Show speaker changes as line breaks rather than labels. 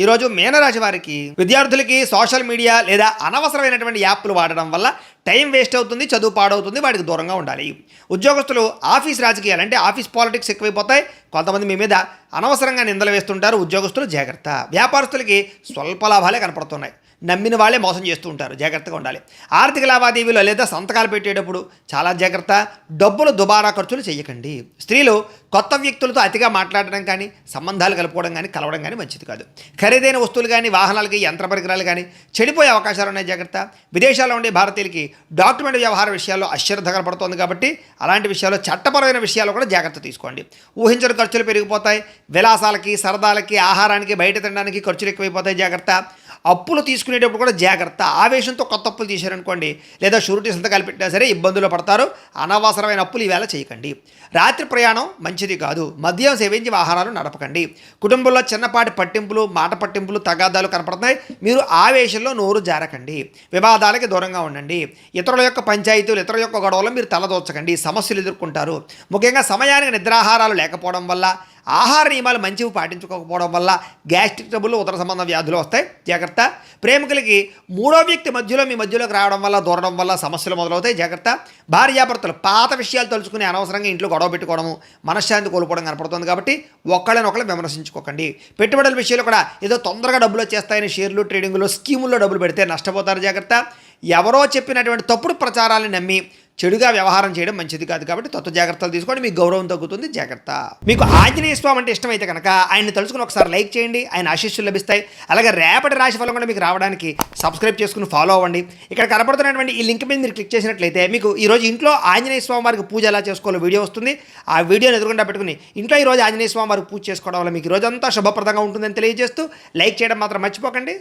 ఈరోజు మీనరాశి వారికి విద్యార్థులకి సోషల్ మీడియా లేదా అనవసరమైనటువంటి యాప్లు వాడడం వల్ల టైం వేస్ట్ అవుతుంది, చదువు పాడవుతుంది, వాటికి దూరంగా ఉండాలి. ఉద్యోగస్తులు ఆఫీస్ రాజకీయాలు అంటే ఆఫీస్ పాలిటిక్స్ ఎక్కువైపోతాయి. కొంతమంది మీ మీద అనవసరంగా నిందలు వేస్తుంటారు. ఉద్యోగస్తులు జాగ్రత్త. వ్యాపారస్తులకి స్వల్ప లాభాలే కనపడుతున్నాయి. నమ్మిన వాళ్ళే మోసం చేస్తూ ఉంటారు. జాగ్రత్తగా ఉండాలి. ఆర్థిక లావాదేవీలు లేదా సంతకాలు పెట్టేటప్పుడు చాలా జాగ్రత్త. డబ్బులు దుబారా ఖర్చులు చేయకండి. స్త్రీలు కొత్త వ్యక్తులతో అతిగా మాట్లాడడం కానీ, సంబంధాలు కలుపుకోవడం కానీ, కలవడం కానీ మంచిది కాదు. ఖరీదైన వస్తువులు కానీ, వాహనాలకి, యంత్ర పరికరాలు కానీ చెడిపోయే అవకాశాలు ఉన్నాయి. జాగ్రత్త. విదేశాల్లో ఉండే భారతీయులకి డాక్యుమెంట్ వ్యవహార విషయాల్లో అశ్రద్ధ కనపడుతోంది కాబట్టి అలాంటి విషయాల్లో, చట్టపరమైన విషయాల్లో కూడా జాగ్రత్త తీసుకోండి. ఊహించని ఖర్చులు పెరిగిపోతాయి. విలాసాలకి, సరదాలకి, ఆహారానికి, బయట తినడానికి ఖర్చులు ఎక్కువైపోతాయి. జాగ్రత్త. అప్పులు తీసుకునేటప్పుడు కూడా జాగ్రత్త. ఆవేశంతో కొత్త అప్పులు తీశారనుకోండి, లేదా షూరిటీ సంతకాలు పెట్టినా సరే ఇబ్బందులు పడతారు. అనవసరమైన అప్పులు ఈవేళ చేయకండి. రాత్రి ప్రయాణం మంచిది కాదు. మద్యం సేవించి వాహనాలు నడపకండి. కుటుంబంలో చిన్నపాటి పట్టింపులు, మాట పట్టింపులు, తగాదాలు కనపడుతున్నాయి. మీరు ఆవేశంలో నోరు జారకండి. వివాదాలకి దూరంగా ఉండండి. ఇతరుల యొక్క పంచాయతీలు, ఇతరుల యొక్క గొడవలు మీరు తలదోచకండి. సమస్యలు ఎదుర్కొంటారు. ముఖ్యంగా సమయానికి నిద్రాహారాలు లేకపోవడం వల్ల, ఆహార నియమాలు మంచివి పాటించుకోకపోవడం వల్ల గ్యాస్ట్రిక్ ట్రబుల్, ఉదర సంబంధ వ్యాధులు వస్తాయి. జాగ్రత్త. ప్రేమికులకి మూడో వ్యక్తి మధ్యలో మీ మధ్యలోకి రావడం వల్ల, దూరడం వల్ల సమస్యలు మొదలవుతాయి. జాగ్రత్త. భార్యాభర్తలు పాత విషయాలు తలుచుకుని అనవసరంగా ఇంట్లో గొడవ పెట్టుకోవడము, మనశ్శాంతి కోల్పోవడం కనపడుతుంది. కాబట్టి ఒకళ్ళనొకళ్ళు విమర్శించుకోకండి. పెట్టుబడుల విషయంలో కూడా ఏదో తొందరగా డబ్బులు వచ్చేస్తాయని షేర్లు, ట్రేడింగ్లో, స్కీముల్లో డబ్బులు పెడితే నష్టపోతారు. జాగ్రత్త. ఎవరో చెప్పినటువంటి తప్పుడు ప్రచారాలను నమ్మి చెడుగా వ్యవహారం చేయడం మంచిది కాదు. కాబట్టి తత్వ జాగ్రత్తలు తీసుకోండి. మీకు గౌరవం తగ్గుతుంది. జాగ్రత్త. మీకు ఆంజనేయ స్వామి అంటే ఇష్టమైతే కనుక ఆయన్ని తలుచుకుని ఒకసారి లైక్ చేయండి. ఆయన ఆశీస్సులు లభిస్తాయి. అలాగే రేపటి రాశి ఫలం కూడా మీకు రావడానికి సబ్స్క్రైబ్ చేసుకుని ఫాలో అవ్వండి. ఇక్కడ కనపడుతున్నటువంటి ఈ లింక్ మీద మీరు క్లిక్ చేసినట్లయితే మీకు ఈరోజు ఇంట్లో ఆంజనేయ స్వామి వారికి పూజ ఎలా చేసుకోవాలో వీడియో వస్తుంది. ఆ వీడియోని ఎదురుకుండా పెట్టుకుని ఇంట్లో ఈరోజు ఆంజనేయ స్వామి వారికి పూజ చేసుకోవడం వల్ల మీకు ఈరోజంతా శుభప్రదంగా ఉంటుందని తెలియజేస్తూ లైక్ చేయడం మాత్రం మర్చిపోకండి.